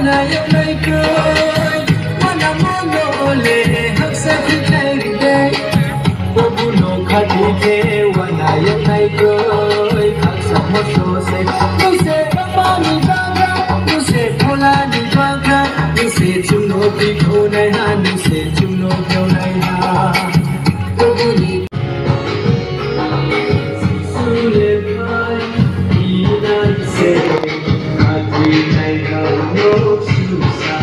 Wanayo nay koy wana mono ole haksa kitari day Obuno khadite wanayo nay koy haksa moso se Nuse amani baga nuse phola ni baga nuse chumno biko nay ha nuse chumno pyo nay ha Obuni Sule pai ina se Hati nay ha no susa